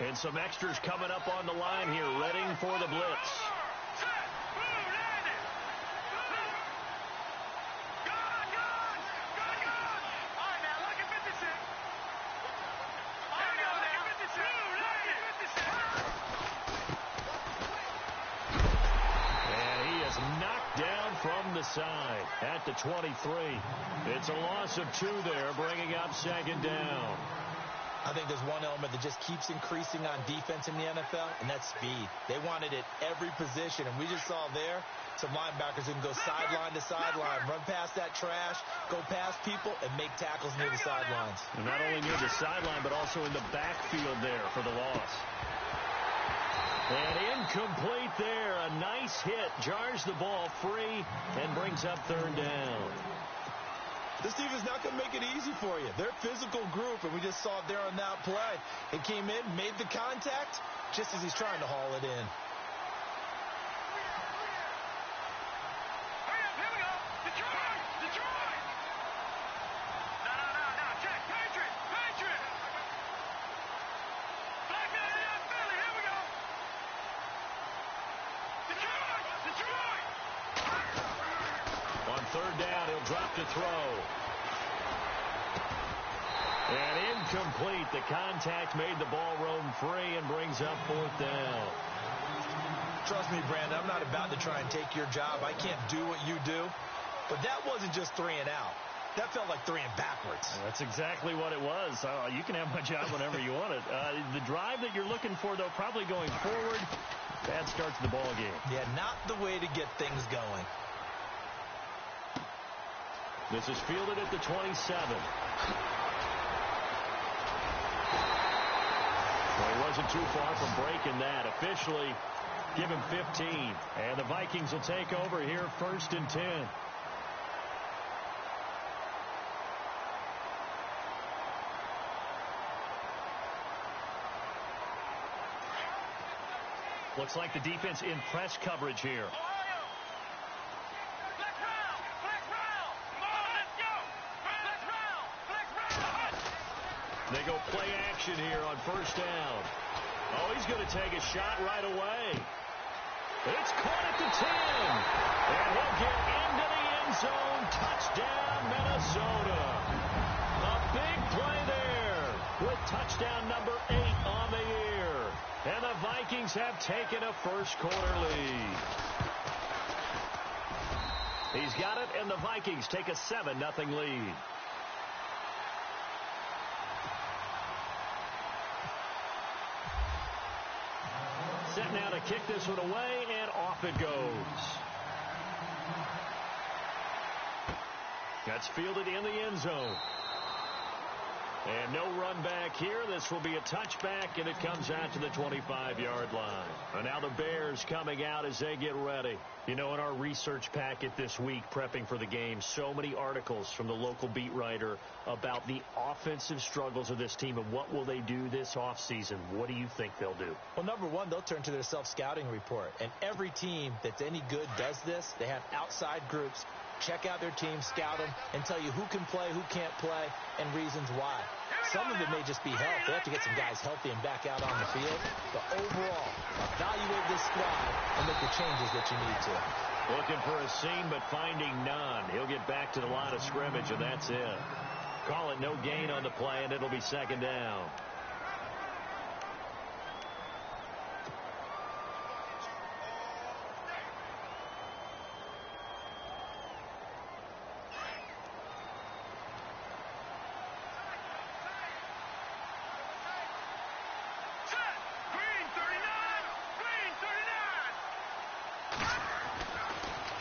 And some extras coming up on the line here, readying for the blitz. From the side at the 23. It's a loss of 2 there, bringing up second down. I think there's one element that just keeps increasing on defense in the NFL, and that's speed. They want it at every position, and we just saw there some linebackers who can go sideline to sideline, run past that trash, go past people, and make tackles near the sidelines. And not only near the sideline, but also in the backfield there for the loss. And incomplete there. A nice hit. Jars the ball free and brings up third down. This team is not going to make it easy for you. They're a physical group, and we just saw it there on that play. It came in, made the contact, just as he's trying to haul it in. Here we go. Detroit! Detroit! No. Check. Patriot! Black man in Philly. Here we go. Detroit! On third down, he'll drop to throw. And incomplete. The contact made the ball roam free and brings up fourth down. Trust me, Brandon, I'm not about to try and take your job. I can't do what you do. But that wasn't just 3 and out. That felt like 3 and backwards. That's exactly what it was. You can have my job whenever you want it. The drive that you're looking for, though, probably going forward. Bad start to the ball game. Yeah, not the way to get things going. This is fielded at the 27. Well, he wasn't too far from breaking that. Officially, give him 15. And the Vikings will take over here, 1st and 10. Looks like the defense in press coverage here. They go play action here on first down. Oh, he's going to take a shot right away. It's caught at the 10. And he'll get into the end zone. Touchdown, Minnesota. A big play there with touchdown number 8 on the year. And the Vikings have taken a first-quarter lead. He's got it, and the Vikings take a 7-0 lead. Set now to kick this one away, and off it goes. That's fielded in the end zone. And no run back here. This will be a touchback, and it comes out to the 25-yard line. And now the Bears coming out as they get ready. You know, in our research packet this week, prepping for the game, so many articles from the local beat writer about the offensive struggles of this team and what will they do this offseason. What do you think they'll do? Well, number one, they'll turn to their self-scouting report. And every team that's any good does this. They have outside groups. Check out their team, scout them, and tell you who can play, who can't play, and reasons why. Some of it may just be health. They have to get some guys healthy and back out on the field. But overall, evaluate this squad and make the changes that you need to. Looking for a seam, but finding none. He'll get back to the line of scrimmage, and that's it. Call it no gain on the play, and it'll be second down.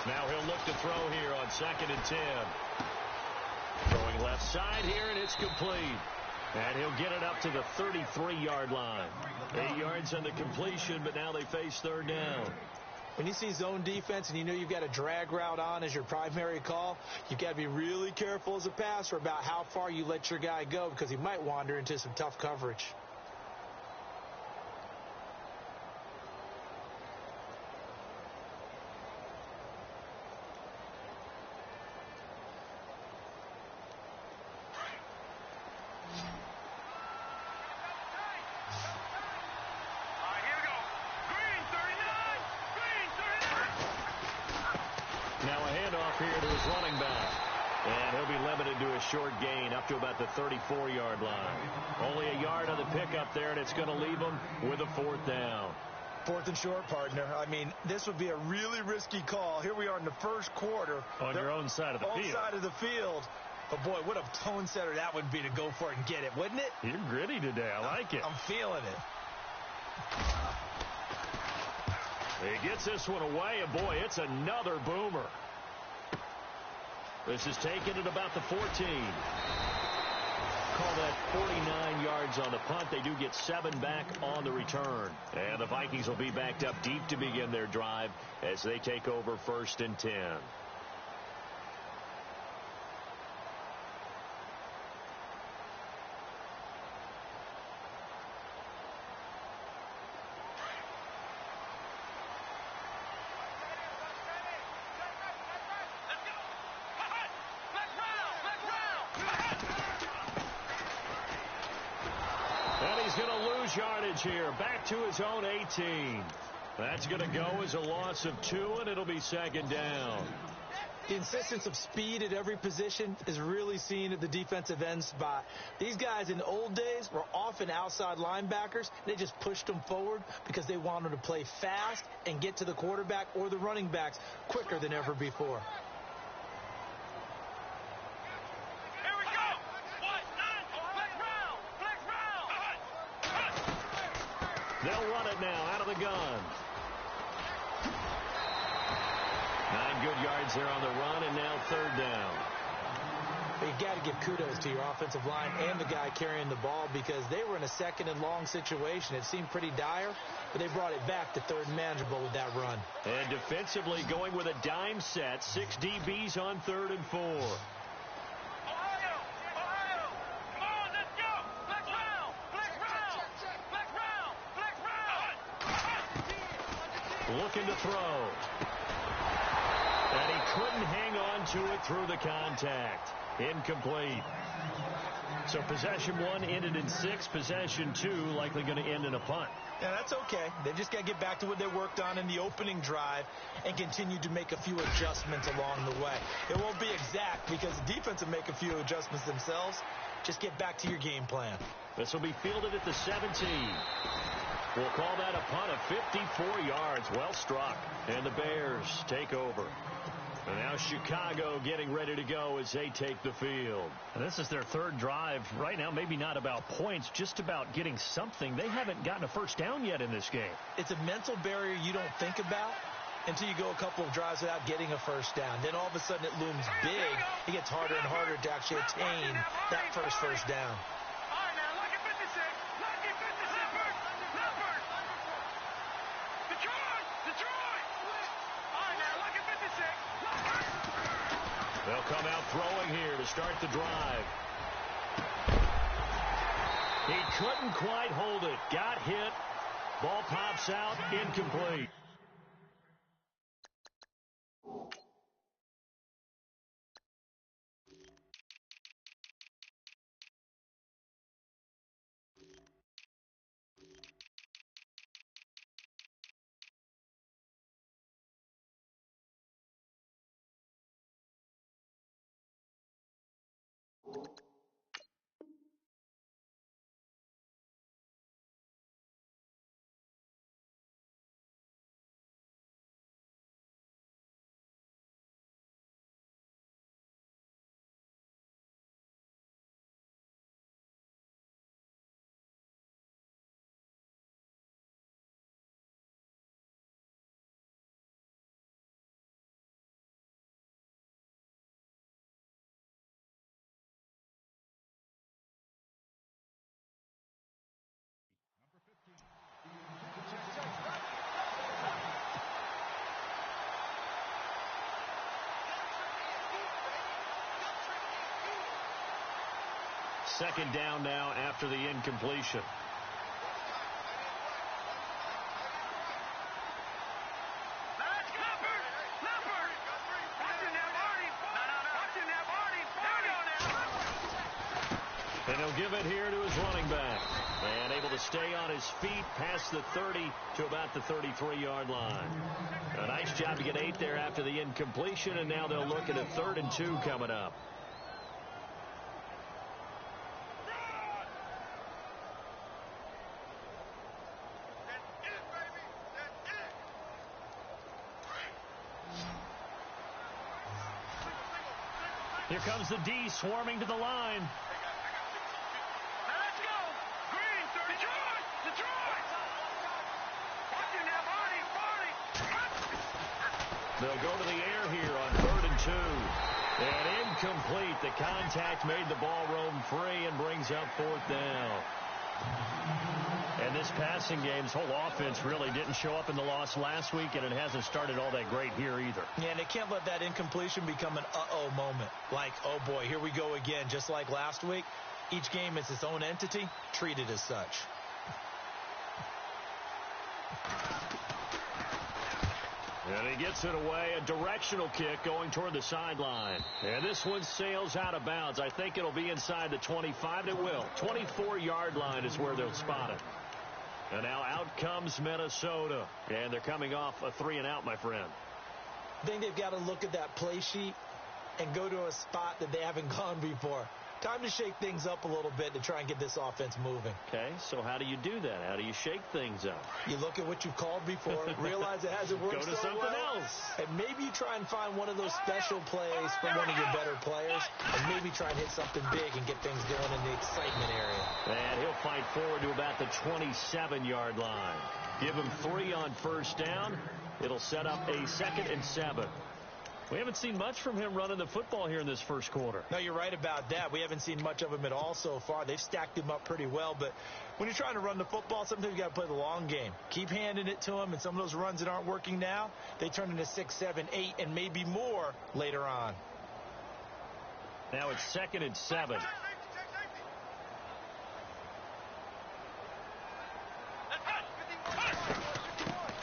Now he'll look to throw here on 2nd and 10. Throwing left side here, and it's complete. And he'll get it up to the 33-yard line. 8 yards on the completion, but now they face third down. When you see zone defense and you know you've got a drag route on as your primary call, you've got to be really careful as a passer about how far you let your guy go because he might wander into some tough coverage. his running back. And he'll be limited to a short gain up to about the 34-yard line. Only a yard on the pickup there, and it's going to leave him with a 4th down. 4th and short, partner. I mean, this would be a really risky call. Here we are in the first quarter. On your own side of the field. Own side of the field. But, boy, what a tone setter that would be to go for it and get it, wouldn't it? You're gritty today. I like it. I'm feeling it. He gets this one away, and, boy, it's another boomer. This is taken at about the 14. Call that 49 yards on the punt. They do get 7 back on the return. And the Vikings will be backed up deep to begin their drive as they take over 1st and 10. Yardage here, back to his own 18. That's going to go as a loss of 2, and it'll be 2nd down. The insistence of speed at every position is really seen at the defensive end spot. These guys in the old days were often outside linebackers. They just pushed them forward because they wanted to play fast and get to the quarterback or the running backs quicker than ever before. They'll run it now out of the gun. 9 good yards there on the run, and now 3rd down. You got to give kudos to your offensive line and the guy carrying the ball because they were in a 2nd and long situation. It seemed pretty dire, but they brought it back to 3rd and manageable with that run. And defensively going with a dime set, 6 DBs on 3rd and 4. Looking to throw. And he couldn't hang on to it through the contact. Incomplete. So possession 1 ended in 6. Possession 2 likely going to end in a punt. Yeah, that's okay. They just got to get back to what they worked on in the opening drive and continue to make a few adjustments along the way. It won't be exact because the defense will make a few adjustments themselves. Just get back to your game plan. This will be fielded at the 17. We'll call that a punt of 54 yards. Well struck. And the Bears take over. And now Chicago getting ready to go as they take the field. And this is their 3rd drive. Right now, maybe not about points, just about getting something. They haven't gotten a 1st down yet in this game. It's a mental barrier you don't think about until you go a couple of drives without getting a 1st down. Then all of a sudden it looms big. It gets harder and harder to actually attain that first down. They'll come out throwing here to start the drive. He couldn't quite hold it. Got hit. Ball pops out. Incomplete. Second down now after the incompletion. And he'll give it here to his running back. And able to stay on his feet past the 30 to about the 33-yard line. A nice job to get 8 there after the incompletion, and now they'll look at a 3rd and 2 coming up. Here comes the D swarming to the line. Now let's go. Green, Detroit. Detroit. Watch it now, Barney. They'll go to the air here on 3rd and 2. And incomplete. The contact made the ball roam free and brings up 4th down. And this passing game's whole offense really didn't show up in the loss last week, and it hasn't started all that great here either. Yeah, and they can't let that incompletion become an uh-oh moment. Like, oh boy, here we go again. Just like last week, each game is its own entity, treated as such. And he gets it away, a directional kick going toward the sideline. And this one sails out of bounds. I think it'll be inside the 25. It will. 24-yard line is where they'll spot it. And now out comes Minnesota. And they're coming off a 3-and-out, my friend. I think they've got to look at that play sheet and go to a spot that they haven't gone before. Time to shake things up a little bit to try and get this offense moving. Okay, so how do you do that? How do you shake things up? You look at what you've called before, realize it hasn't worked Go to something else. and maybe you try and find one of those special plays from one of your better players, and maybe try and hit something big and get things going in the excitement area. And he'll fight forward to about the 27-yard line. Give him 3 on 1st down. It'll set up a 2nd and 7. We haven't seen much from him running the football here in this first quarter. No, you're right about that. We haven't seen much of him at all so far. They've stacked him up pretty well, but when you're trying to run the football, sometimes you got to play the long game. Keep handing it to him, and some of those runs that aren't working now, they turn into 6, 7, 8, and maybe more later on. Now it's 2nd and 7.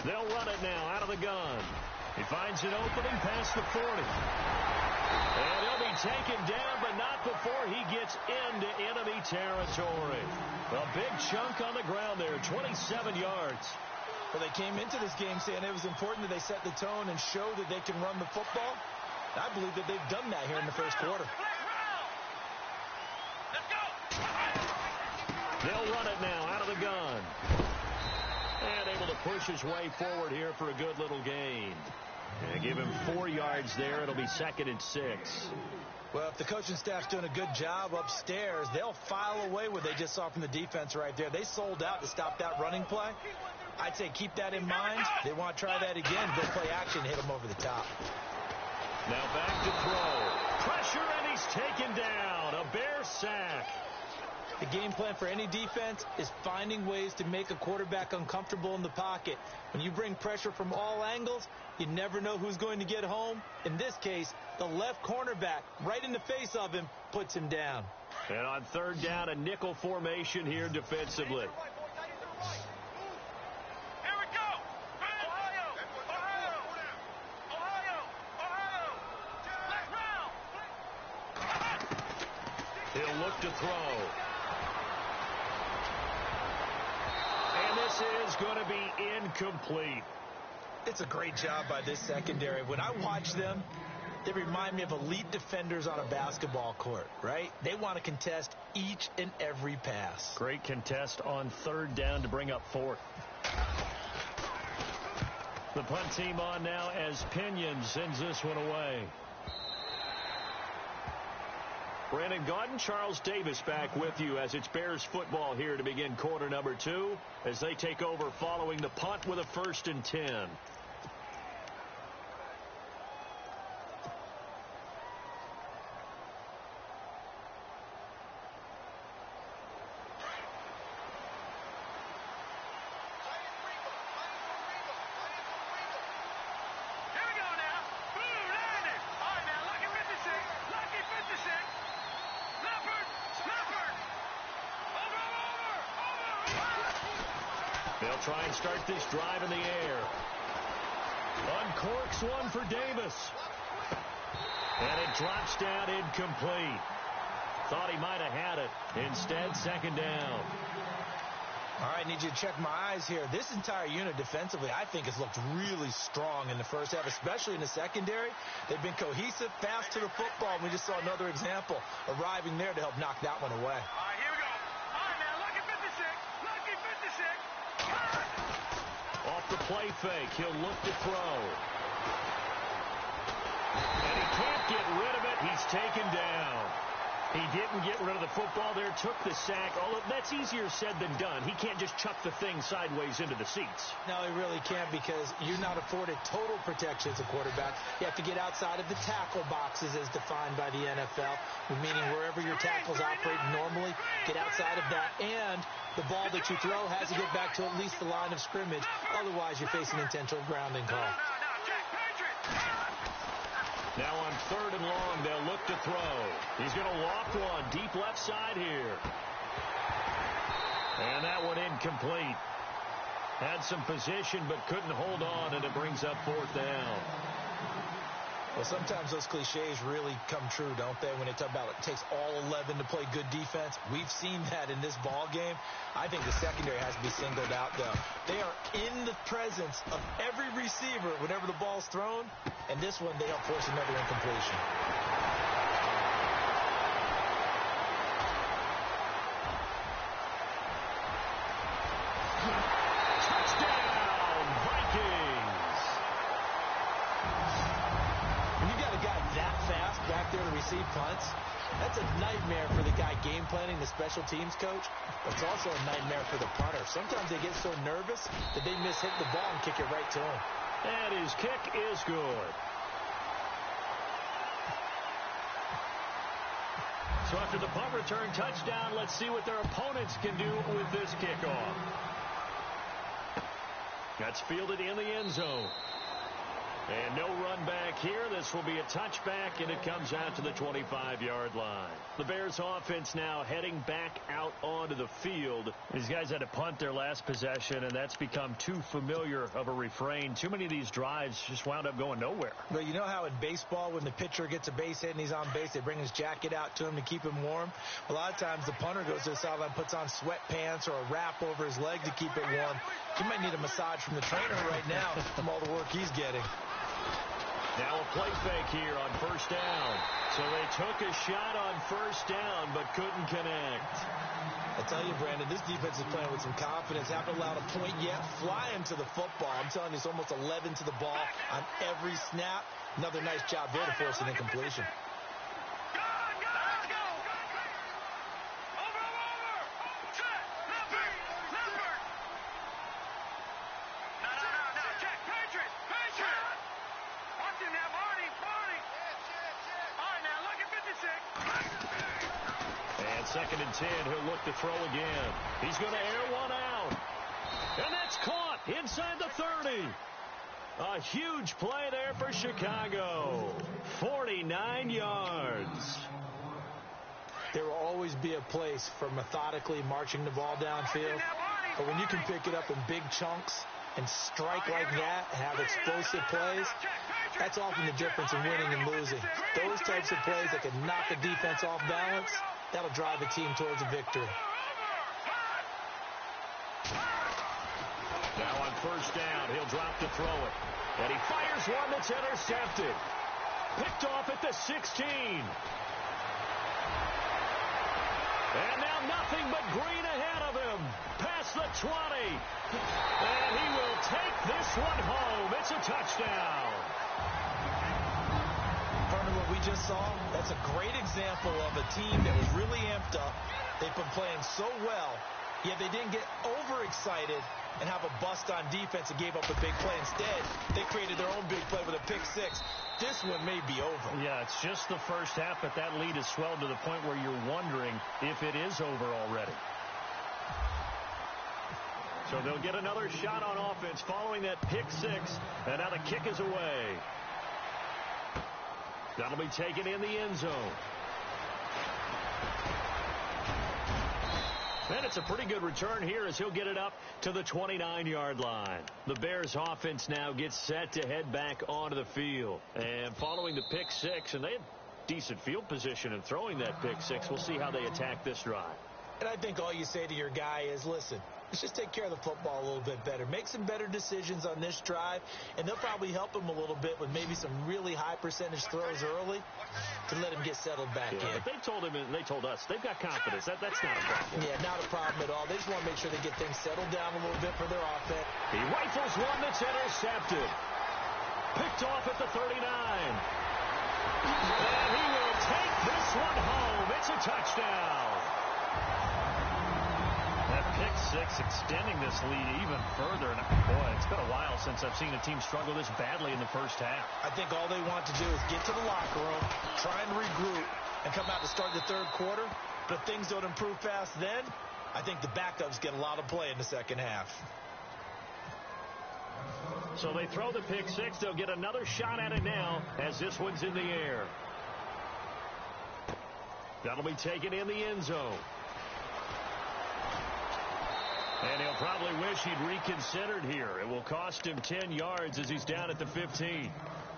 They'll run it now out of the gun. He finds an opening past the 40. And he'll be taken down, but not before he gets into enemy territory. A big chunk on the ground there, 27 yards. Well, they came into this game saying it was important that they set the tone and show that they can run the football. I believe that they've done that here in the first quarter. They'll run it now out of the gun. And able to push his way forward here for a good little gain. And give him 4 yards there. It'll be 2nd and 6. Well, if the coaching staff's doing a good job upstairs, they'll file away what they just saw from the defense right there. They sold out to stop that running play. I'd say keep that in mind. They want to try that again. Go play action and hit them over the top. Now back to throw. Pressure, and he's taken down. A Bear sack. The game plan for any defense is finding ways to make a quarterback uncomfortable in the pocket. When you bring pressure from all angles, you never know who's going to get home. In this case, the left cornerback, right in the face of him, puts him down. And on 3rd down, a nickel formation here defensively. He'll look to throw. And this is going to be incomplete. It's a great job by this secondary. When I watch them, they remind me of elite defenders on a basketball court, right? They want to contest each and every pass. Great contest on 3rd down to bring up 4th. The punt team on now as Pinion sends this one away. Brandon Gaudin, Charles Davis back with you as it's Bears football here to begin quarter number 2 as they take over following the punt with a 1st and 10. They'll try and start this drive in the air. Uncorks one for Davis. And it drops down incomplete. Thought he might have had it. Instead, second down. All right, need you to check my eyes here. This entire unit defensively, I think, has looked really strong in the first half, especially in the secondary. They've been cohesive, fast to the football. We just saw another example arriving there to help knock that one away. All right, here we go. All right, now, lucky 56. Lucky 56. Off the play fake, he'll look to throw. And he can't get rid of it. He's taken down. He didn't get rid of the football there, took the sack. Although that's easier said than done. He can't just chuck the thing sideways into the seats. No, he really can't, because you're not afforded total protection as a quarterback. You have to get outside of the tackle boxes as defined by the NFL, meaning wherever your tackles operate normally, get outside of that. And the ball that you throw has to get back to at least the line of scrimmage. Otherwise, you face an intentional grounding call. Now on 3rd and long, they'll look to throw. He's going to walk one deep left side here. And that one incomplete. Had some position but couldn't hold on, and it brings up 4th down. Well, sometimes those cliches really come true, don't they, when they talk about it takes all 11 to play good defense. We've seen that in this ball game. I think the secondary has to be singled out, though. They are in the presence of every receiver whenever the ball's thrown, and this one they help force another incompletion. Touchdown, Vikings! When you got a guy that fast back there to receive punts, that's a nightmare for the guy game planning, the special teams coach. But it's also a nightmare for the punter. Sometimes they get so nervous that they miss hitting the ball and kick it right to him. And his kick is good. So after the punt return touchdown, let's see what their opponents can do with this kickoff. That's fielded in the end zone. And no run back here. This will be a touchback, and it comes out to the 25-yard line. The Bears offense now heading back out onto the field. These guys had to punt their last possession, and that's become too familiar of a refrain. Too many of these drives just wound up going nowhere. But you know how in baseball, when the pitcher gets a base hit and he's on base, they bring his jacket out to him to keep him warm? A lot of times the punter goes to the sideline, puts on sweatpants or a wrap over his leg to keep it warm. He might need a massage from the trainer right now from all the work he's getting. Now a play fake here on 1st down. So they took a shot on 1st down but couldn't connect. I tell you, Brandon, this defense is playing with some confidence. Haven't allowed a point yet. Flying to the football. I'm telling you, it's almost 11 to the ball on every snap. Another nice job there to force an incompletion. And 2nd and 10, he'll look to throw again. He's going to air one out. And that's caught inside the 30. A huge play there for Chicago. 49 yards. There will always be a place for methodically marching the ball downfield. But when you can pick it up in big chunks and strike like that and have explosive plays, that's often the difference in winning and losing. Those types of plays that can knock a defense off balance, that'll drive a team towards a victory. Now on 1st down, he'll drop to throw it. And he fires one that's intercepted. Picked off at the 16. And now nothing but green ahead of him. Past the 20. And he will take this one home. It's a touchdown. Partner, what we just saw, that's a great example of a team that was really amped up. They've been playing so well, yet they didn't get overexcited and have a bust on defense and gave up a big play. Instead, they created their own big play with a pick six. This one may be over. Yeah, it's just the first half, but that lead has swelled to the point where you're wondering if it is over already. So they'll get another shot on offense following that pick six. And now the kick is away. That'll be taken in the end zone. And it's a pretty good return here as he'll get it up to the 29-yard line. The Bears offense now gets set to head back onto the field. And following the pick six, and they had decent field position and throwing that pick six. We'll see how they attack this drive. And I think all you say to your guy is, listen, let's just take care of the football a little bit better. Make some better decisions on this drive, and they'll probably help him a little bit with maybe some really high percentage throws early to let him get settled back in. But they told him and they told us they've got confidence. That's not a problem. Yeah, not a problem at all. They just want to make sure they get things settled down a little bit for their offense. He rifles one that's intercepted. Picked off at the 39. And he will take this one home. It's a touchdown. That pick six extending this lead even further. And boy, it's been a while since I've seen a team struggle this badly in the first half. I think all they want to do is get to the locker room, try and regroup, and come out to start the third quarter. But if things don't improve fast then, I think the backups get a lot of play in the second half. So they throw the pick six. They'll get another shot at it now as this one's in the air. That'll be taken in the end zone. And he'll probably wish he'd reconsidered here. It will cost him 10 yards as he's down at the 15.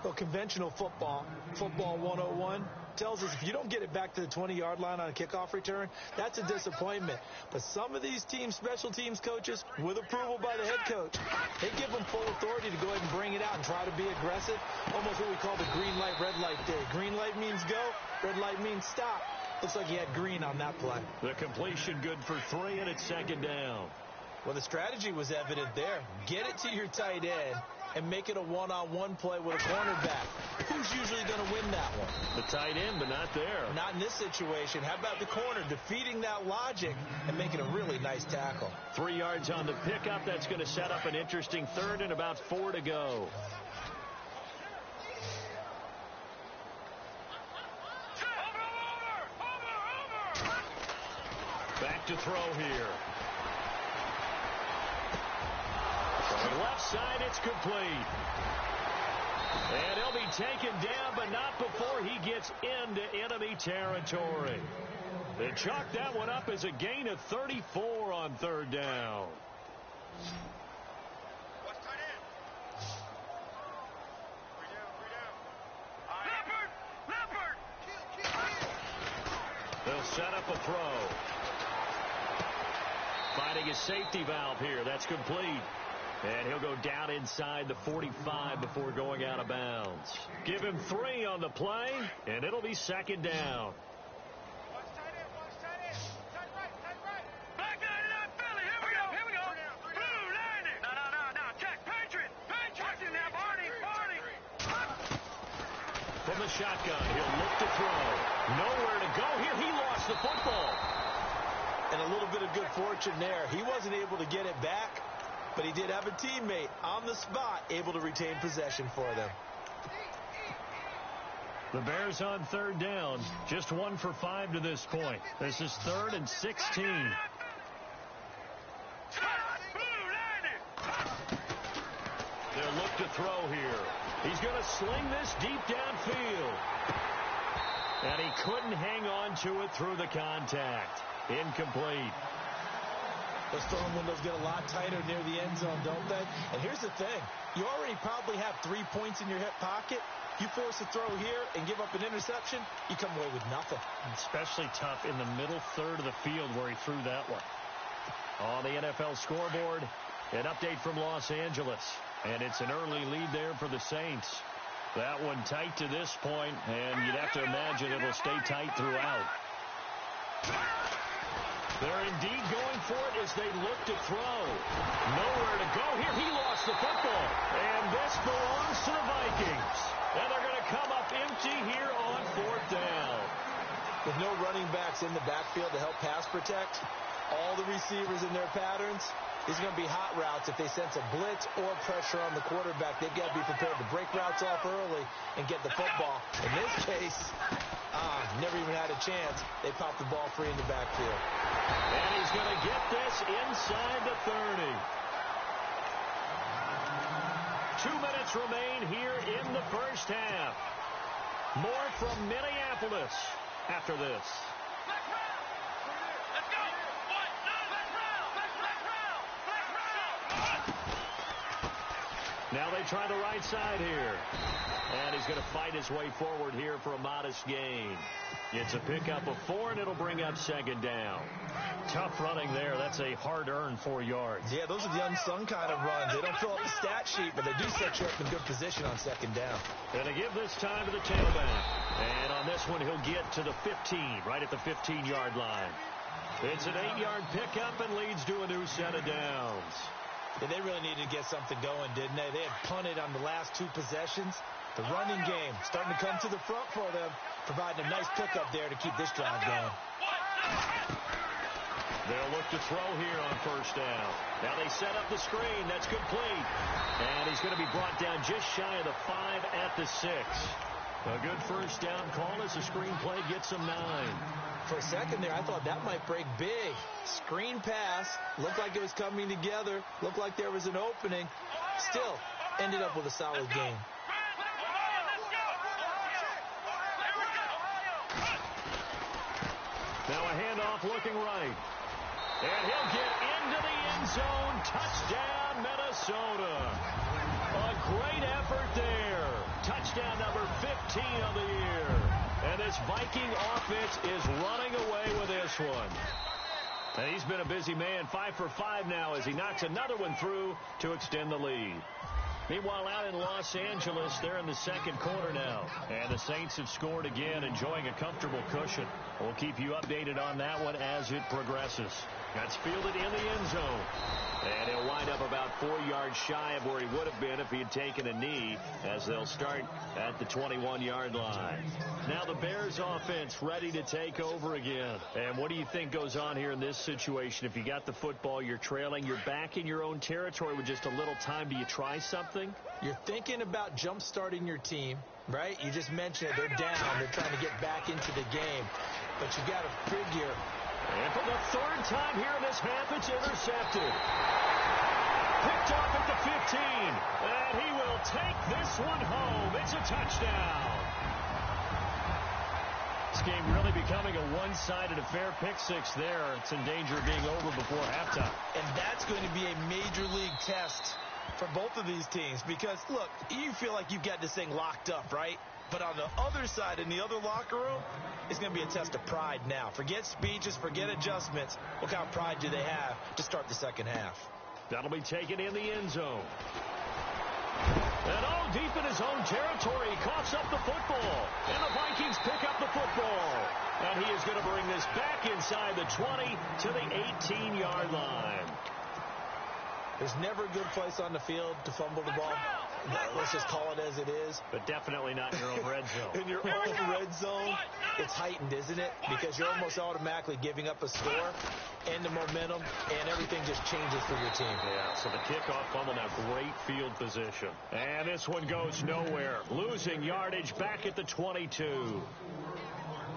Well, conventional football 101, tells us if you don't get it back to the 20-yard line on a kickoff return, that's a disappointment. But some of these teams, special teams coaches, with approval by the head coach, they give them full authority to go ahead and bring it out and try to be aggressive. Almost what we call the green light, red light day. Green light means go, red light means stop. Looks like he had green on that play. The completion good for 3, and it's second down. Well, the strategy was evident there. Get it to your tight end and make it a one-on-one play with a cornerback. Who's usually going to win that one? The tight end, but not there. Not in this situation. How about the corner defeating that logic and making a really nice tackle? 3 yards on the pickup. That's going to set up an interesting third and about 4 to go. Back to throw here. From the left side, it's complete. And he'll be taken down, but not before he gets into enemy territory. They chalk that one up as a gain of 34 on third down. They'll set up a throw. Finding a safety valve here. That's complete. And he'll go down inside the 45 before going out of bounds. Give him 3 on the play, and it'll be second down. Black 99 Philly, here we go. Blue 90. No, check. Patriot. Watch it now, Barney. From the shotgun, he'll look to throw. Nowhere to go here. He lost the football. And a little bit of good fortune there. He wasn't able to get it back, but he did have a teammate on the spot able to retain possession for them. The Bears on third down, just 1 for 5 to this point. This is 3rd and 16. They'll look to throw here. He's going to sling this deep downfield. And he couldn't hang on to it through the contact. Incomplete. Those throwing windows get a lot tighter near the end zone, don't they? And here's the thing. You already probably have 3 points in your hip pocket. You force a throw here and give up an interception, you come away with nothing. Especially tough in the middle third of the field where he threw that one. On the NFL scoreboard, an update from Los Angeles. And it's an early lead there for the Saints. That one tight to this point, and you'd have to imagine it'll stay tight throughout. They're indeed going for it as they look to throw. Nowhere to go here. He lost the football. And this belongs to the Vikings. And they're going to come up empty here on 4th down. With no running backs in the backfield to help pass protect, all the receivers in their patterns, these are going to be hot routes. If they sense a blitz or pressure on the quarterback, they've got to be prepared to break routes off early and get the football. In this case, never even had a chance. They popped the ball free in the backfield. And he's going to get this inside the 30. 2 minutes remain here in the first half. More from Minneapolis after this. Let's go. Now they try the right side here. And he's going to fight his way forward here for a modest gain. It's a pickup of 4, and it'll bring up second down. Tough running there. That's a hard-earned 4 yards. Yeah, those are the unsung kind of runs. They don't fill up the stat sheet, but they do set you up in good position on second down. Going to give this time to the tailback. And on this one, he'll get to the 15, right at the 15-yard line. It's an 8-yard pickup and leads to a new set of downs. Yeah, they really needed to get something going, didn't they? They had punted on the last 2 possessions. The running game starting to come to the front for them, providing a nice pickup there to keep this drive going. They'll look to throw here on first down. Now they set up the screen. That's complete. And he's going to be brought down just shy of the 5 at the 6. A good first down call as the screen play gets him 9. For a second there, I thought that might break big. Screen pass. Looked like it was coming together. Looked like there was an opening. Still, ended up with a solid game. Now a handoff looking right. And he'll get into the end zone. Touchdown, Minnesota. A great effort there. Touchdown number 15 of the year. And this Viking offense is running away with this one. And he's been a busy man. 5 for 5 now as he knocks another one through to extend the lead. Meanwhile, out in Los Angeles, they're in the second quarter now. And the Saints have scored again, enjoying a comfortable cushion. We'll keep you updated on that one as it progresses. That's fielded in the end zone. And he'll wind up about 4 yards shy of where he would have been if he had taken a knee, as they'll start at the 21-yard line. Now the Bears offense ready to take over again. And what do you think goes on here in this situation? If you got the football, you're trailing, you're back in your own territory with just a little time. Do you try something? You're thinking about jump-starting your team, right? You just mentioned it. They're down. They're trying to get back into the game. But you got to figure. And for the 3rd time here in this half, it's intercepted. Picked off at the 15. And he will take this one home. It's a touchdown. This game really becoming a one-sided affair. Pick 6 there. It's in danger of being over before halftime. And that's going to be a major league test for both of these teams. Because, look, you feel like you've got this thing locked up, right? But on the other side, in the other locker room, it's going to be a test of pride now. Forget speeches, forget adjustments. What kind of pride do they have to start the second half? That'll be taken in the end zone. And all deep in his own territory, he coughs up the football. And the Vikings pick up the football. And he is going to bring this back inside the 20 to the 18-yard line. There's never a good place on the field to fumble the ball. Let's just call it as it is. But definitely not in your own red zone. In your own red zone, it's heightened, isn't it? Because you're almost automatically giving up a score and the momentum, and everything just changes for your team. Yeah, so the kickoff fumble, now great field position. And this one goes nowhere. Losing yardage back at the 22.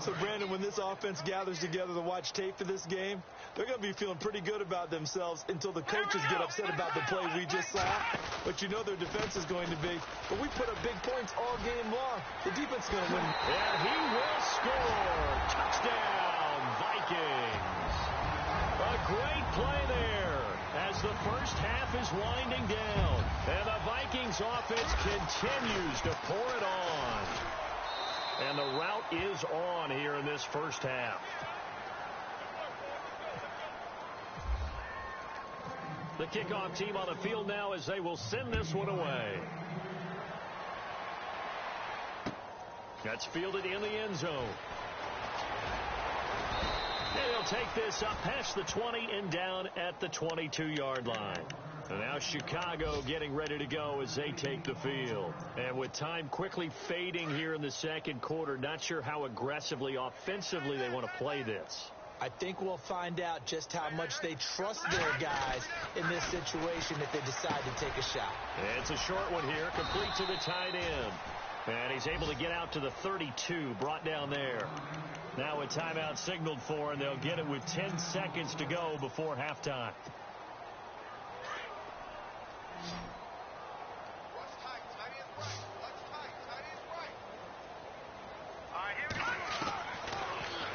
So, Brandon, when this offense gathers together to watch tape for this game, they're going to be feeling pretty good about themselves until the coaches get upset about the play we just saw. But you know their defense is going to be. But we put up big points all game long. The defense is going to win. And he will score. Touchdown, Vikings. A great play there as the first half is winding down. And the Vikings offense continues to pour it on. And the route is on here in this first half. The kickoff team on the field now as they will send this one away. That's fielded in the end zone. And he'll take this up past the 20 and down at the 22-yard line. And now Chicago getting ready to go as they take the field. And with time quickly fading here in the second quarter, not sure how aggressively, offensively they want to play this. I think we'll find out just how much they trust their guys in this situation if they decide to take a shot. It's a short one here, complete to the tight end. And he's able to get out to the 32, brought down there. Now a timeout signaled for, and they'll get it with 10 seconds to go before halftime.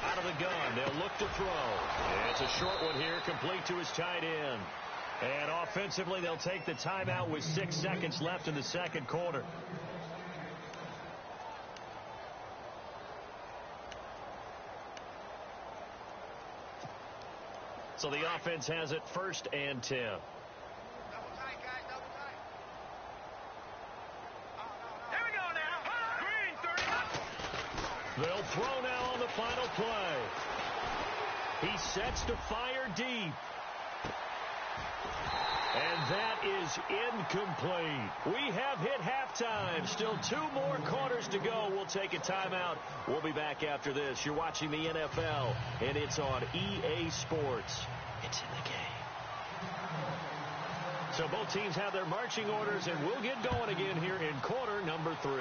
Out of the gun, they'll look to throw. It's a short one here, complete to his tight end. And offensively, they'll take the timeout with 6 seconds left in the second quarter. So the offense has it 1st and 10. Double tight, guys, double tight. Here we go now. Green, 30. They'll throw now on the final play. He sets to fire deep. And that is incomplete. We have hit halftime. Still 2 more quarters to go. We'll take a timeout. We'll be back after this. You're watching the NFL, and it's on EA Sports. It's in the game. So both teams have their marching orders, and we'll get going again here in quarter number 3.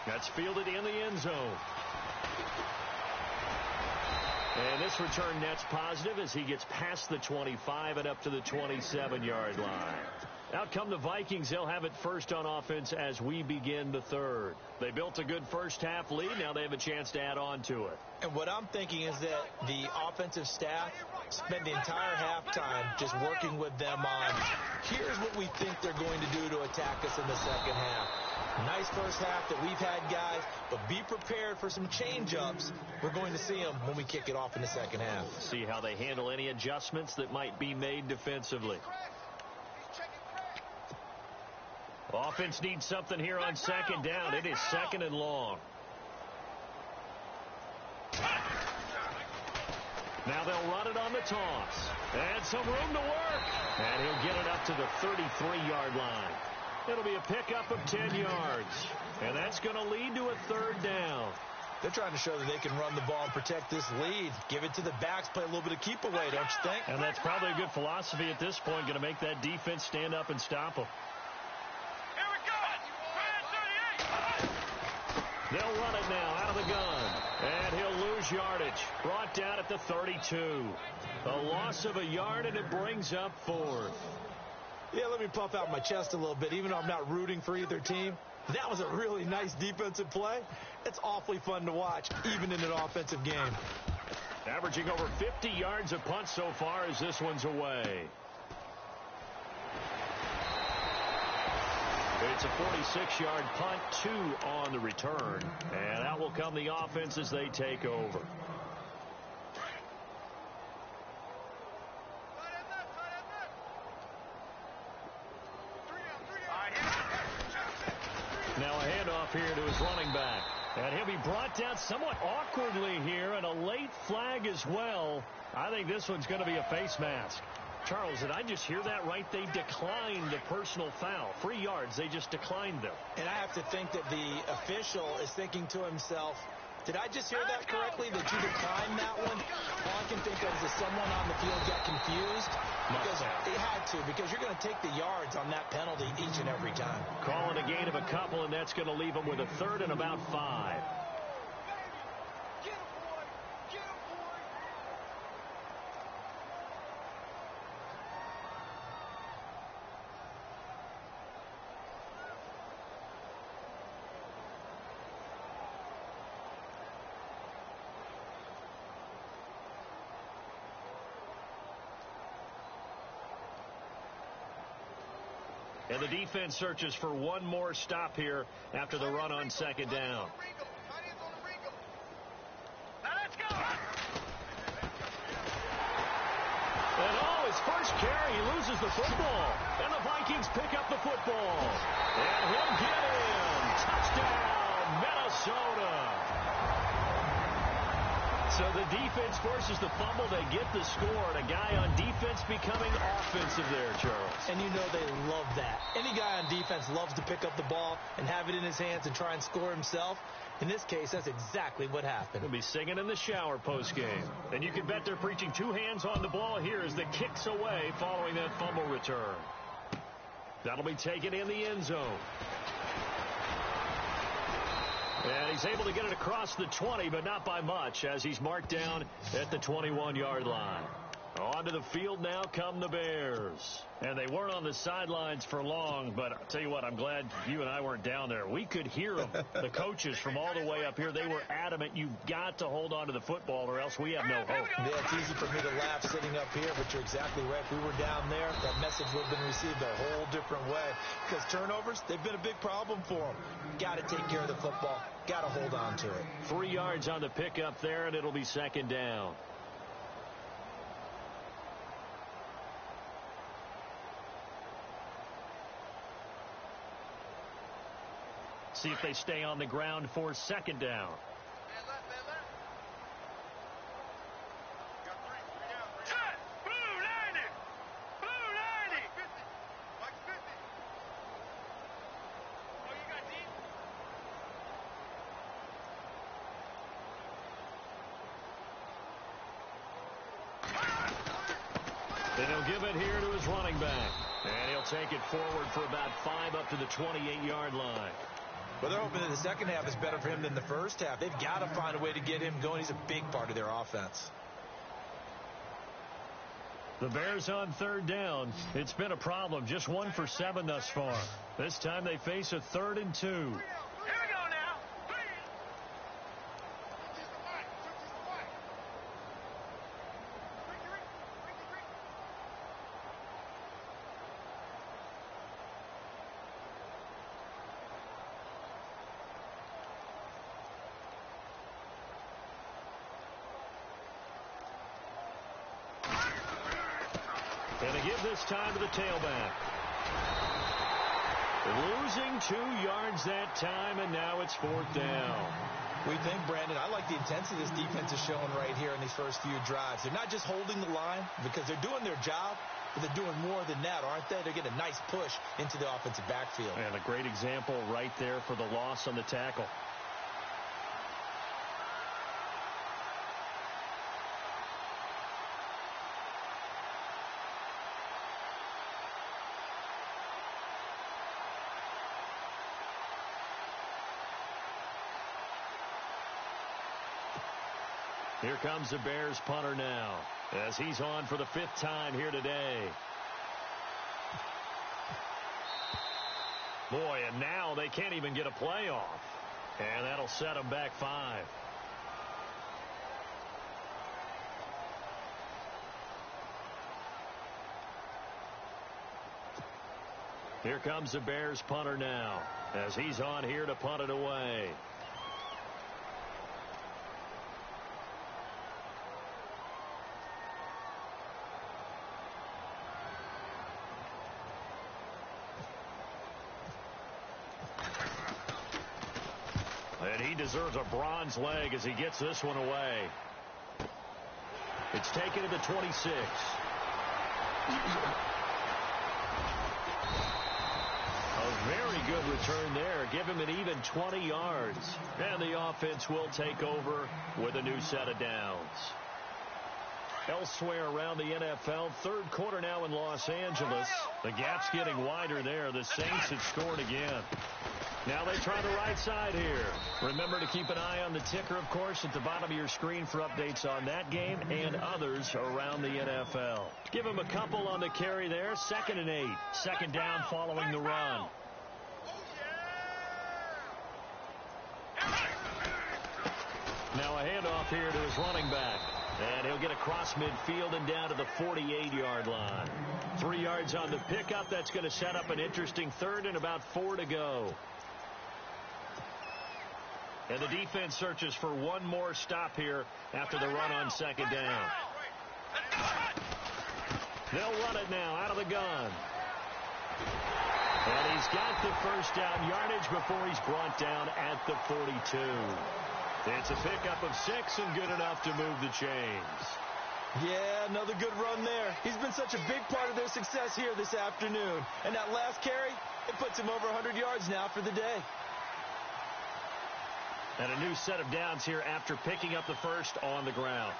That's fielded in the end zone. And this return net's positive as he gets past the 25 and up to the 27-yard line. Out come the Vikings. They'll have it first on offense as we begin the third. They built a good first-half lead. Now they have a chance to add on to it. And what I'm thinking is that the offensive staff spent the entire halftime just working with them on, here's what we think they're going to do to attack us in the second half. Nice first half that we've had, guys, but be prepared for some change-ups. We're going to see them when we kick it off in the second half. See how they handle any adjustments that might be made defensively. Offense needs something here on second down. It is 2nd and long. Now they'll run it on the toss. And some room to work. And he'll get it up to the 33-yard line. It'll be a pickup of 10 yards. And that's going to lead to a 3rd down. They're trying to show that they can run the ball and protect this lead. Give it to the backs, play a little bit of keep away, don't you think? And that's probably a good philosophy at this point. Going to make that defense stand up and stop them. Here we go. 38. They'll run it now out of the gun. And he'll lose yardage. Brought down at the 32. A loss of a yard, and it brings up 4th. Yeah, let me puff out my chest a little bit, even though I'm not rooting for either team. That was a really nice defensive play. It's awfully fun to watch, even in an offensive game. Averaging over 50 yards a punt so far as this one's away. It's a 46-yard punt, 2 on the return. And out will come the offense as they take over. Now a handoff here to his running back. And he'll be brought down somewhat awkwardly here, and a late flag as well. I think this one's going to be a face mask. Charles, did I just hear that right? They declined the personal foul. 3 yards, they just declined them. And I have to think that the official is thinking to himself, did I just hear that correctly, that you declined that one? All I can think of is that someone on the field got confused. Because they had to, because you're going to take the yards on that penalty each and every time. Calling a gain of a couple, and that's going to leave them with a 3rd and about 5. And the defense searches for one more stop here after the run on second down. Now let's go. And his first carry, he loses the football. And the Vikings pick up the football. And he'll get in. Touchdown, Minnesota. So the defense forces the fumble. They get the score. And a guy on defense becoming offensive there, Charles. And you know they love that. Any guy on defense loves to pick up the ball and have it in his hands and try and score himself. In this case, that's exactly what happened. He'll be singing in the shower post-game. And you can bet they're preaching 2 hands on the ball here as the kick's away following that fumble return. That'll be taken in the end zone. And he's able to get it across the 20, but not by much, as he's marked down at the 21-yard line. Onto the field now come the Bears. And they weren't on the sidelines for long, but I'll tell you what, I'm glad you and I weren't down there. We could hear them. The coaches from all the way up here, they were adamant, you've got to hold on to the football or else we have no hope. Yeah, it's easy for me to laugh sitting up here, but you're exactly right. If we were down there, that message would have been received a whole different way. Because turnovers, they've been a big problem for them. Got to take care of the football. Got to hold on to it. 3 yards on the pickup there, and it'll be second down. See if they stay on the ground for second down. And he'll give it here to his running back. And he'll take it forward for about 5 up to the 28-yard line. Well, they're hoping that the second half is better for him than the first half. They've got to find a way to get him going. He's a big part of their offense. The Bears on third down. It's been a problem. Just 1 for 7 thus far. This time they face a 3rd and 2. Here we go now. And they give this time to the tailback. Losing 2 yards that time, and now it's 4th down. We think, Brandon, I like the intensity this defense is showing right here in these first few drives. They're not just holding the line because they're doing their job, but they're doing more than that, aren't they? They're getting a nice push into the offensive backfield. And a great example right there for the loss on the tackle. Here comes the Bears punter now as he's on for the 5th time here today. Boy, and now they can't even get a play off. And that'll set them back 5. Here comes the Bears punter now as he's on here to punt it away. And he deserves a bronze leg as he gets this one away. It's taken to the 26. A very good return there. Give him an even 20 yards. And the offense will take over with a new set of downs. Elsewhere around the NFL, 3rd quarter now in Los Angeles. The gap's getting wider there. The Saints have scored again. Now they try the right side here. Remember to keep an eye on the ticker, of course, at the bottom of your screen for updates on that game and others around the NFL. Give him a couple on the carry there. 2nd and 8. 2nd down following the run. Now a handoff here to his running back. And he'll get across midfield and down to the 48-yard line. 3 yards on the pickup. That's going to set up an interesting 3rd and about 4 to go. And the defense searches for one more stop here after the run on 2nd down. They'll run it now out of the gun. And he's got the 1st down yardage before he's brought down at the 42. It's a pickup of 6 and good enough to move the chains. Yeah, another good run there. He's been such a big part of their success here this afternoon. And that last carry, it puts him over 100 yards now for the day. And a new set of downs here after picking up the 1st on the ground.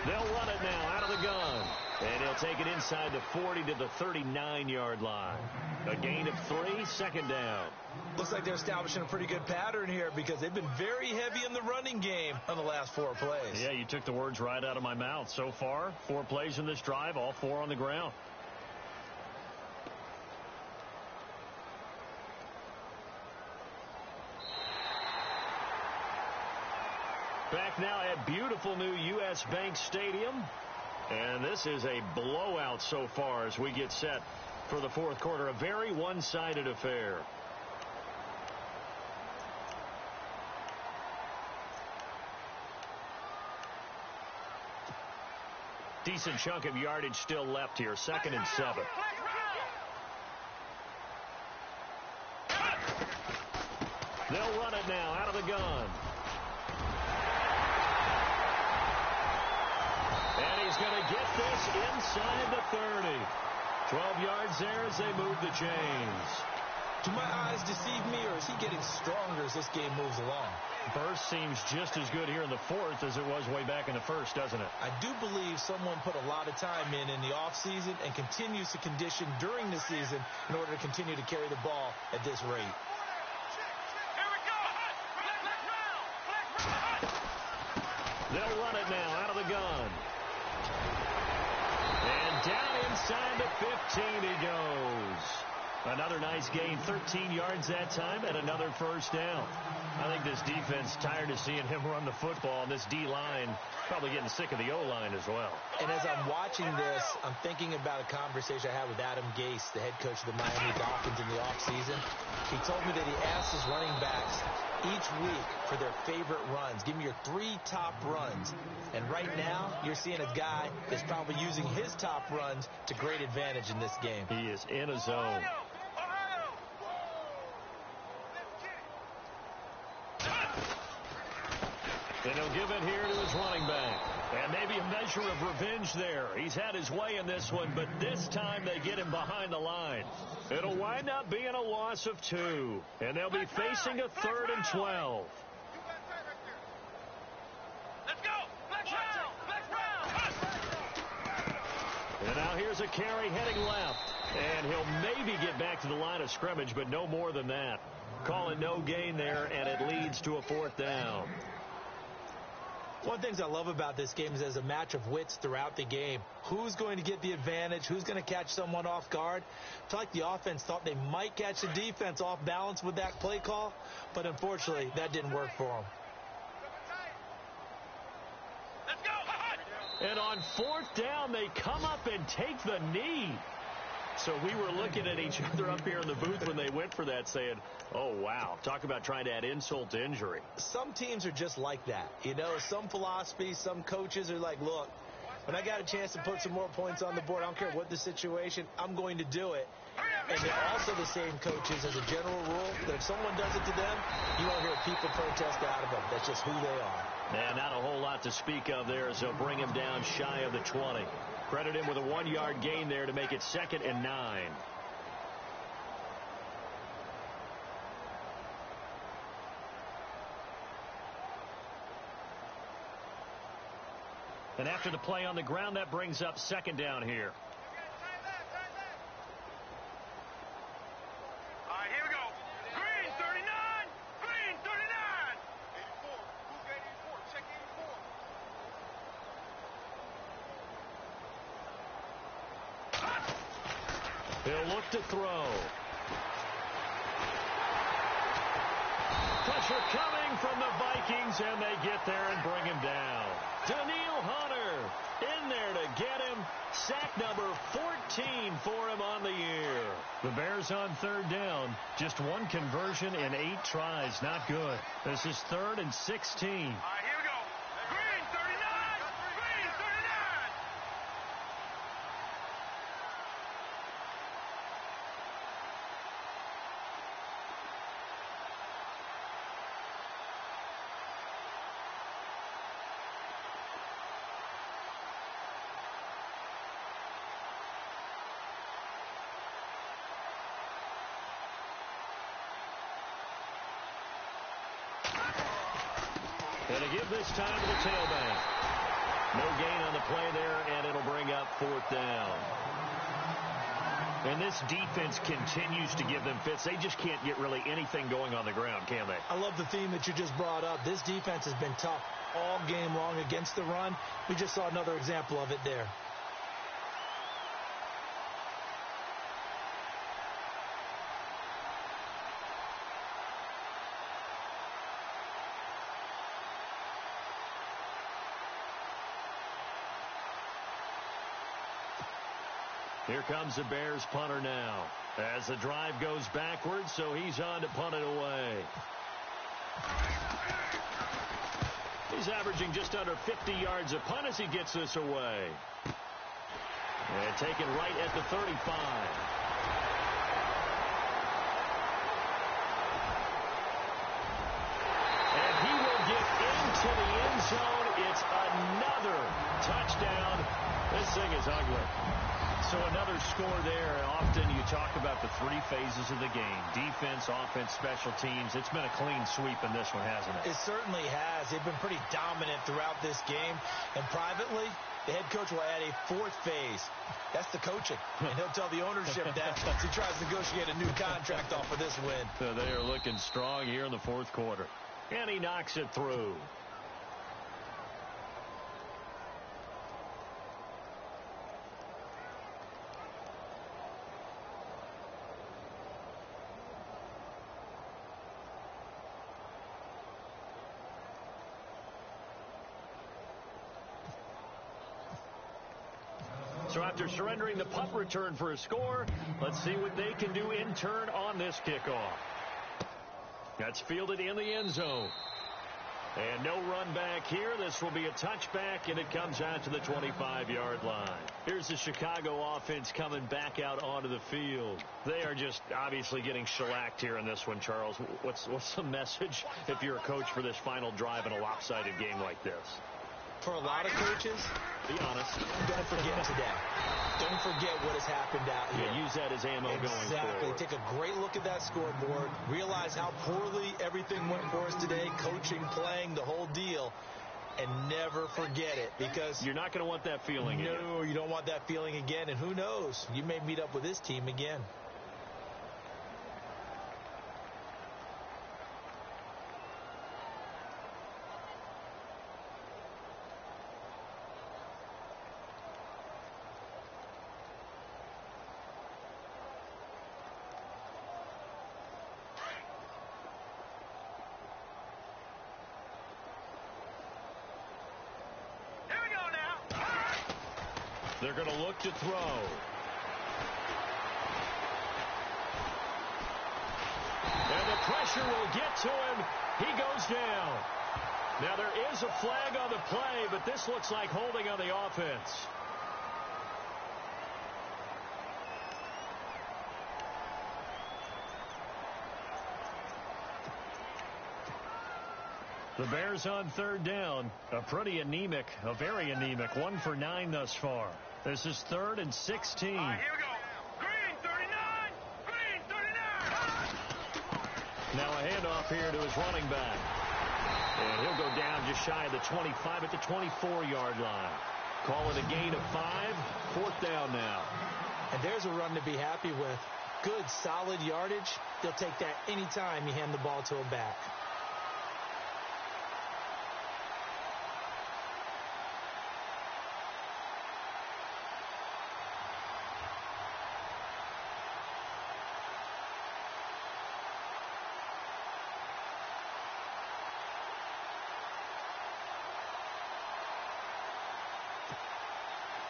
They'll run it now out of the gun. And he'll take it inside the 40 to the 39-yard line. A gain of 3, second down. Looks like they're establishing a pretty good pattern here because they've been very heavy in the running game on the last 4 plays. Yeah, you took the words right out of my mouth. So far, 4 plays in this drive, all 4 on the ground. Back now at beautiful new U.S. Bank Stadium. And this is a blowout so far as we get set for the fourth quarter. A very one-sided affair. Decent chunk of yardage still left here. 2nd and 7. They'll run it now out of the gun. And he's going to get this inside the 30. 12 yards there as they move the chains. Do my eyes deceive me, or is he getting stronger as this game moves along? Burst seems just as good here in the fourth as it was way back in the first, doesn't it? I do believe someone put a lot of time in the offseason and continues to condition during the season in order to continue to carry the ball at this rate. Here we go. They'll run it now out of the gun. And down inside the 15 he goes. Another nice gain, 13 yards that time, and another first down. I think this defense tired of seeing him run the football, and this D-line probably getting sick of the O-line as well. And as I'm watching this, I'm thinking about a conversation I had with Adam Gase, the head coach of the Miami Dolphins in the offseason. He told me that he asked his running backs each week for their favorite runs. Give me your 3 top runs. And right now, you're seeing a guy that's probably using his top runs to great advantage in this game. He is in a zone. And he'll give it here to his running back. And maybe a measure of revenge there. He's had his way in this one, but this time they get him behind the line. It'll wind up being a loss of 2. And they'll be facing a 3rd and 12. Let's go. Let's And now here's a carry heading left. And he'll maybe get back to the line of scrimmage, but no more than that. Call it no gain there, and it leads to a 4th down. One of the things I love about this game is there's a match of wits throughout the game. Who's going to get the advantage? Who's going to catch someone off guard? I feel like the offense thought they might catch the defense off balance with that play call, but unfortunately, that didn't work for them. Let's go. And on 4th down, they come up and take the knee. So we were looking at each other up here in the booth when they went for that saying, oh, wow, talk about trying to add insult to injury. Some teams are just like that. You know, some philosophies, some coaches are like, look, when I got a chance to put some more points on the board, I don't care what the situation, I'm going to do it. And they're also the same coaches as a general rule that if someone does it to them, you won't hear people protest out of them. That's just who they are. And not a whole lot to speak of there as they'll bring him down shy of the 20. Credit him with a 1-yard gain there to make it 2nd and 9. And after the play on the ground, that brings up 2nd down here. All right, here we go. Green 39. Green 39. 84. Who's got 84? Check 84. He'll look to throw. Pressure coming from the Vikings, and they get there and bring him down. Daniil Hunter in there to get him. Sack number 14 for him on the year. The Bears on 3rd down. Just 1 conversion in 8 tries. Not good. This is 3rd and 16. All right, here we go. Green 39. Green 39. And to give this time to the tailback. No gain on the play there, and it'll bring up 4th down. And this defense continues to give them fits. They just can't get really anything going on the ground, can they? I love the theme that you just brought up. This defense has been tough all game long against the run. We just saw another example of it there. Here comes the Bears punter now as the drive goes backwards, so he's on to punt it away. He's averaging just under 50 yards a punt as he gets this away. And taken right at the 35. And he will get into the end zone. It's another touchdown. This thing is ugly. So another score there. Often you talk about the 3 phases of the game. Defense, offense, special teams. It's been a clean sweep in this one, hasn't it? It certainly has. They've been pretty dominant throughout this game. And privately, the head coach will add a 4th phase. That's the coaching. And he'll tell the ownership that as he tries to negotiate a new contract off of this win. So they are looking strong here in the 4th quarter. And he knocks it through. So after surrendering the punt return for a score, let's see what they can do in turn on this kickoff. That's fielded in the end zone. And no run back here. This will be a touchback, and it comes out to the 25-yard line. Here's the Chicago offense coming back out onto the field. They are just obviously getting shellacked here in this one, Charles. What's the message if you're a coach for this final drive in a lopsided game like this? For a lot of coaches, be honest, don't forget today. Don't forget what has happened out here. Yeah, use that as ammo going forward. Exactly. Take a great look at that scoreboard. Realize how poorly everything went for us today. Coaching, playing, the whole deal. And never forget it, because you're not going to want that feeling again. No, you don't want that feeling again. And who knows? You may meet up with this team again. They're going to look to throw. And the pressure will get to him. He goes down. Now there is a flag on the play, but this looks like holding on the offense. The Bears on 3rd down. A pretty anemic, a very anemic 1 for 9 thus far. This is 3rd and 16. All right, here we go. Green 39. Green 39. Now a handoff here to his running back. And he'll go down just shy of the 25 at the 24-yard line. Call it a gain of 5. 4th down now. And there's a run to be happy with. Good, solid yardage. They'll take that anytime you hand the ball to him back.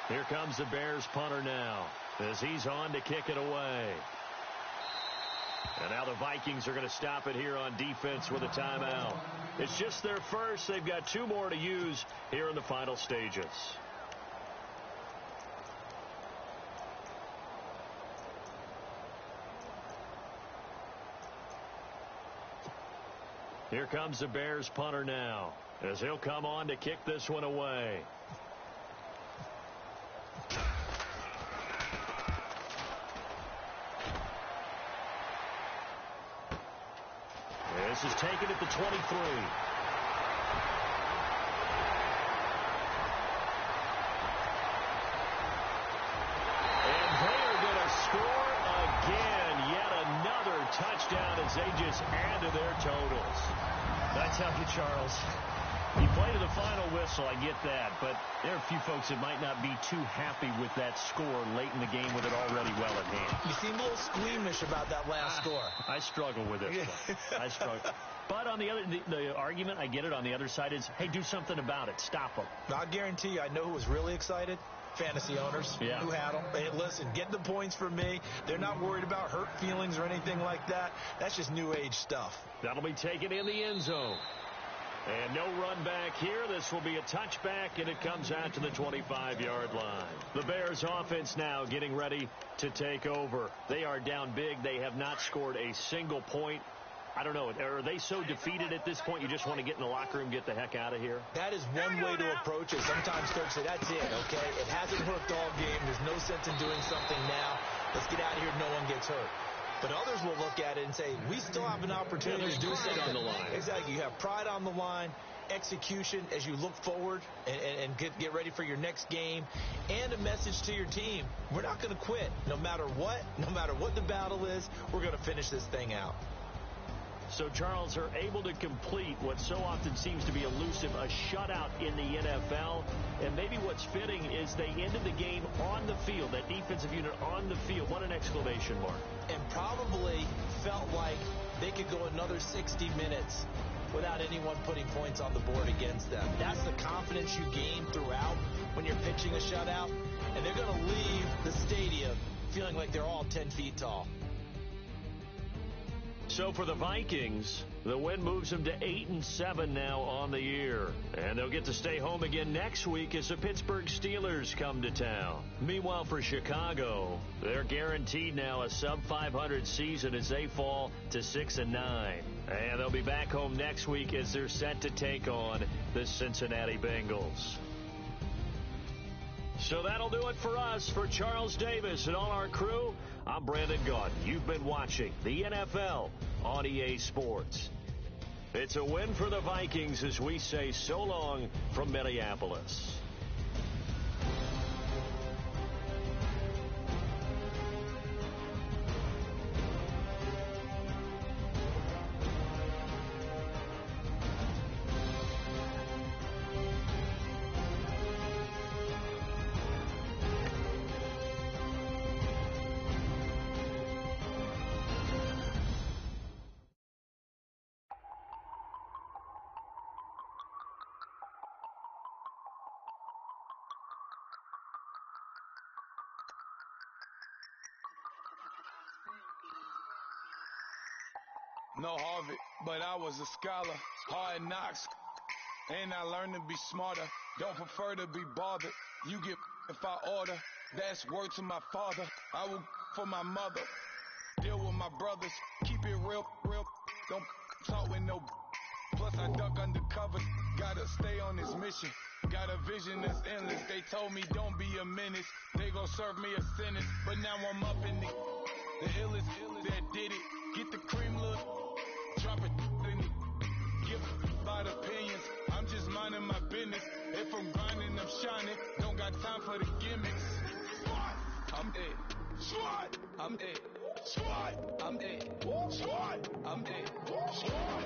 Here comes the Bears punter now as he's on to kick it away. And now the Vikings are going to stop it here on defense with a timeout. It's just their first. They've got 2 more to use here in the final stages. Here comes the Bears punter now as he'll come on to kick this one away. This is taken at the 23. just added their totals. I tell you, Charles, You play to the final whistle, I get that, but there are a few folks that might not be too happy with that score late in the game with it already well at hand. you seem a little squeamish about that last score. I struggle with this one. I struggle. But on the other, the argument, I get it, on the other side is, hey, do something about it. Stop them. I guarantee you, I know who was really excited. Fantasy owners who had them. Hey, listen, get the points for me. They're not worried about hurt feelings or anything like that. That's just new age stuff. That'll be taken in the end zone. And no run back here. This will be a touchback, and it comes out to the 25-yard line. The Bears offense now getting ready to take over. They are down big. They have not scored a single point. I don't know. Are they so defeated at this point you just want to get in the locker room, get the heck out of here? That is one way to approach it. Sometimes folks say, that's it, okay? It hasn't worked all game. There's no sense in doing something now. Let's get out of here. No one gets hurt. But others will look at it and say, we still have an opportunity to do something. On the line. Exactly. You have pride on the line, execution as you look forward and get ready for your next game, and a message to your team. We're not going to quit. No matter what the battle is, we're going to finish this thing out. So Charles are able to complete what so often seems to be elusive, a shutout in the NFL. And maybe what's fitting is they ended the game on the field, that defensive unit on the field. What an exclamation mark. And probably felt like they could go another 60 minutes without anyone putting points on the board against them. That's the confidence you gain throughout when you're pitching a shutout. And they're going to leave the stadium feeling like they're all 10 feet tall. So for the Vikings, the win moves them to 8-7 now on the year. And they'll get to stay home again next week as the Pittsburgh Steelers come to town. Meanwhile, for Chicago, they're guaranteed now a sub-500 season as they fall to 6-9. And they'll be back home next week as they're set to take on the Cincinnati Bengals. So that'll do it for us. For Charles Davis and all our crew, I'm Brandon Gaudin. You've been watching the NFL on EA Sports. It's a win for the Vikings as we say so long from Minneapolis. No Harvard, but I was a scholar. Hard knocks, and I learned to be smarter. Don't prefer to be bothered. You get if I order. That's word to my father. I will for my mother. Deal with my brothers. Keep it real. Don't talk with no. Plus I duck undercover. Gotta stay on this mission. Got a vision that's endless. They told me don't be a menace. They gon' serve me a sentence. But now I'm up in the illest that did it. Get the cream look. Drop it in it. Give about opinions. I'm just minding my business. If I'm grinding, I'm shining. Don't got time for the gimmicks. I'm it. SWAT. I'm it. SWAT. I'm it. SWAT. I'm it. SWAT.